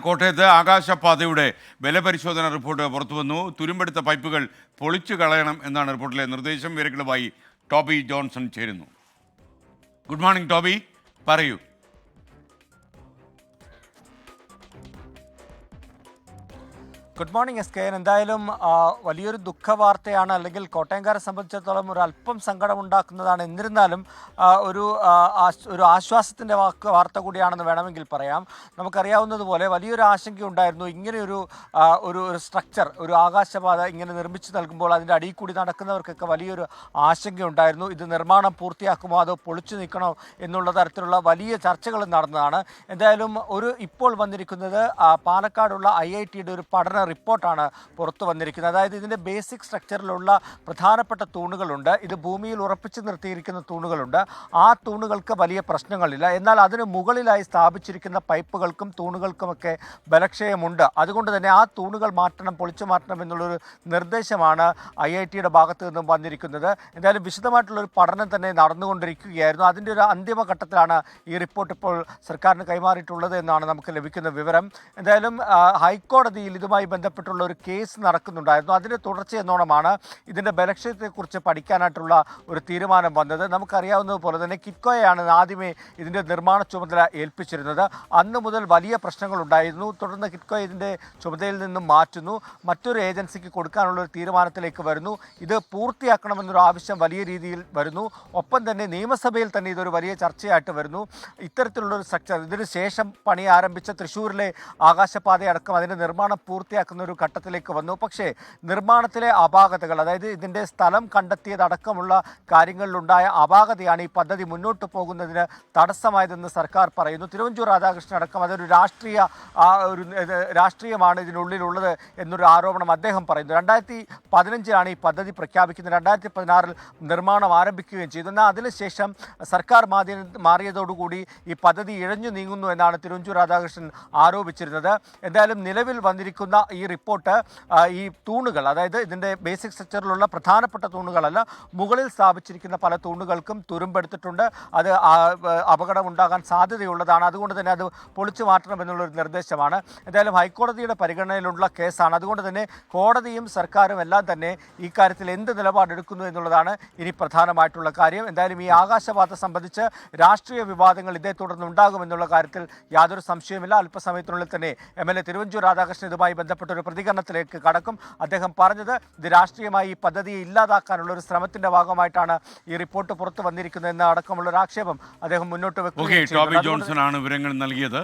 കോട്ടയത്ത് ആകാശപാതയുടെ ബലപരിശോധന റിപ്പോർട്ട് പുറത്തുവന്നു. തുരുമ്പെടുത്ത പൈപ്പുകൾ പൊളിച്ചു കളയണം എന്നാണ് റിപ്പോർട്ടിലെ നിർദ്ദേശം. വിവരങ്ങളുമായി ടോബി ജോൺസൺ ചേരുന്നു. ഗുഡ് മോർണിംഗ് ടോബി, പറയൂ. Good morning S K. എന്തായാലും വലിയൊരു ദുഃഖവാർത്തയാണ്, അല്ലെങ്കിൽ കോട്ടയംകാരെ സംബന്ധിച്ചിടത്തോളം ഒരു അല്പം സങ്കടമുണ്ടാക്കുന്നതാണ്. എന്നിരുന്നാലും ഒരു ആശ്വാസത്തിൻ്റെ വാർത്ത കൂടിയാണെന്ന് വേണമെങ്കിൽ പറയാം. നമുക്കറിയാവുന്നതുപോലെ വലിയൊരു ആശങ്കയുണ്ടായിരുന്നു. ഇങ്ങനെയൊരു ഒരു സ്ട്രക്ചർ, ഒരു ആകാശപാത ഇങ്ങനെ നിർമ്മിച്ചു നൽകുമ്പോൾ അതിൻ്റെ അടിയിൽ കൂടി നടക്കുന്നവർക്കൊക്കെ വലിയൊരു ആശങ്കയുണ്ടായിരുന്നു. ഇത് നിർമ്മാണം പൂർത്തിയാക്കുമോ അതോ പൊളിച്ചു നീക്കണോ എന്നുള്ള തരത്തിലുള്ള വലിയ ചർച്ചകൾ നടന്നതാണ്. എന്തായാലും ഇപ്പോൾ വന്നിരിക്കുന്നത് പാലക്കാടുള്ള IITയുടെ ഒരു പഠന റിപ്പോർട്ടാണ് പുറത്തു വന്നിരിക്കുന്നത്. അതായത് ഇതിൻ്റെ ബേസിക് സ്ട്രക്ചറിലുള്ള പ്രധാനപ്പെട്ട തൂണുകളുണ്ട്. ഇത് ഭൂമിയിൽ ഉറപ്പിച്ചു നിർത്തിയിരിക്കുന്ന തൂണുകളുണ്ട്. ആ തൂണുകൾക്ക് വലിയ പ്രശ്നങ്ങളില്ല. എന്നാൽ അതിന് മുകളിലായി സ്ഥാപിച്ചിരിക്കുന്ന പൈപ്പുകൾക്കും തൂണുകൾക്കുമൊക്കെ ബലക്ഷയമുണ്ട്. അതുകൊണ്ട് തന്നെ ആ തൂണുകൾ മാറ്റണം, പൊളിച്ചു മാറ്റണം എന്നുള്ളൊരു നിർദ്ദേശമാണ് IITയുടെ ഭാഗത്തു നിന്നും വന്നിരിക്കുന്നത്. എന്തായാലും വിശദമായിട്ടുള്ളൊരു പഠനം തന്നെ നടന്നുകൊണ്ടിരിക്കുകയായിരുന്നു. അതിൻ്റെ ഒരു അന്തിമഘട്ടത്തിലാണ് ഈ റിപ്പോർട്ട് ഇപ്പോൾ സർക്കാരിന് കൈമാറിയിട്ടുള്ളത് എന്നാണ് നമുക്ക് ലഭിക്കുന്ന വിവരം. എന്തായാലും ഹൈക്കോടതിയിൽ ഇതുമായി ബന്ധപ്പെട്ടുള്ള ഒരു കേസ് നടക്കുന്നുണ്ടായിരുന്നു. അതിൻ്റെ തുടർച്ചയെന്നോണമാണ് ഇതിൻ്റെ ബലക്ഷയത്തെക്കുറിച്ച് പഠിക്കാനായിട്ടുള്ള ഒരു തീരുമാനം വന്നത്. നമുക്കറിയാവുന്നതുപോലെ തന്നെ കിറ്റ്കോയാണ് ആദ്യമേ ഇതിൻ്റെ നിർമ്മാണ ചുമതല ഏൽപ്പിച്ചിരുന്നത്. അന്ന് മുതൽ വലിയ പ്രശ്നങ്ങളുണ്ടായിരുന്നു. തുടർന്ന് കിറ്റ്കോ ഇതിൻ്റെ ചുമതലയിൽ നിന്നും മാറ്റുന്നു, മറ്റൊരു ഏജൻസിക്ക് കൊടുക്കാനുള്ള ഒരു തീരുമാനത്തിലേക്ക് വരുന്നു. ഇത് പൂർത്തിയാക്കണമെന്നൊരു ആവശ്യം വലിയ രീതിയിൽ വരുന്നു. ഒപ്പം തന്നെ നിയമസഭയിൽ തന്നെ ഇതൊരു വലിയ ചർച്ചയായിട്ട് വരുന്നു. ഇത്തരത്തിലുള്ളൊരു സ്ട്രക്ചർ ഇതിന് ശേഷം പണി ആരംഭിച്ച തൃശ്ശൂരിലെ ആകാശപാതയടക്കം അതിൻ്റെ നിർമ്മാണം പൂർത്തിയാക്കുന്ന ഒരു ഘട്ടത്തിലേക്ക് വന്നു. പക്ഷേ നിർമ്മാണത്തിലെ അപാകതകൾ, അതായത് ഇതിൻ്റെ സ്ഥലം കണ്ടെത്തിയതടക്കമുള്ള കാര്യങ്ങളിലുണ്ടായ അപാകതയാണ് ഈ പദ്ധതി മുന്നോട്ട് പോകുന്നതിന് തടസ്സമായതെന്ന് സർക്കാർ പറയുന്നു. തിരുവഞ്ചൂർ രാധാകൃഷ്ണൻ അടക്കം അതൊരു രാഷ്ട്രീയമാണ് ഇതിനുള്ളിലുള്ളത് എന്നൊരു ആരോപണം അദ്ദേഹം പറയുന്നു. 2015 ഈ പദ്ധതി പ്രഖ്യാപിക്കുന്നത്. 2016 നിർമ്മാണം ആരംഭിക്കുകയും ചെയ്തു. എന്നാൽ അതിനുശേഷം സർക്കാർ മാറിയതോടുകൂടി ഈ പദ്ധതി ഇഴഞ്ഞു നീങ്ങുന്നു എന്നാണ് തിരുവഞ്ചൂർ രാധാകൃഷ്ണൻ ആരോപിച്ചിരുന്നത്. എന്തായാലും നിലവിൽ വന്നിരിക്കുന്ന ഈ റിപ്പോർട്ട് ഈ തൂണുകൾ, അതായത് ഇതിൻ്റെ ബേസിക് സ്ട്രക്ചറിലുള്ള പ്രധാനപ്പെട്ട തൂണുകളല്ല, മുകളിൽ സ്ഥാപിച്ചിരിക്കുന്ന പല തൂണുകൾക്കും തുരുമ്പെടുത്തിട്ടുണ്ട്. അത് അപകടമുണ്ടാകാൻ സാധ്യതയുള്ളതാണ്. അതുകൊണ്ട് തന്നെ അത് പൊളിച്ചു മാറ്റണമെന്നുള്ളൊരു നിർദ്ദേശമാണ്. എന്തായാലും ഹൈക്കോടതിയുടെ പരിഗണനയിലുള്ള കേസാണ്. അതുകൊണ്ട് തന്നെ കോടതിയും സർക്കാരും എല്ലാം തന്നെ ഈ കാര്യത്തിൽ എന്ത് നിലപാടെടുക്കുന്നു എന്നുള്ളതാണ് ഇനി പ്രധാനമായിട്ടുള്ള കാര്യം. എന്തായാലും ഈ ആകാശപാത സംബന്ധിച്ച് രാഷ്ട്രീയ വിവാദങ്ങൾ ഇതേ തുടർന്ന് ഉണ്ടാകുമെന്നുള്ള കാര്യത്തിൽ യാതൊരു സംശയവുമില്ല. അല്പസമയത്തിനുള്ളിൽ തന്നെ MLA തിരുവഞ്ചൂർ രാധാകൃഷ്ണൻ ഇതുമായി ബന്ധപ്പെട്ട ഒരു പ്രതികരണത്തിലേക്ക് കടക്കും. അദ്ദേഹം പറഞ്ഞത് ഇത് രാഷ്ട്രീയമായി ഈ പദ്ധതിയെ ഇല്ലാതാക്കാനുള്ള ഒരു ശ്രമത്തിന്റെ ഭാഗമായിട്ടാണ് ഈ റിപ്പോർട്ട് പുറത്തു വന്നിരിക്കുന്നത് എന്ന അടക്കമുള്ള ഒരു ആക്ഷേപം അദ്ദേഹം മുന്നോട്ട് വെക്കുകയും ടോബി ജോൺസൺ ആണ് വിവരങ്ങൾ നൽകിയത്.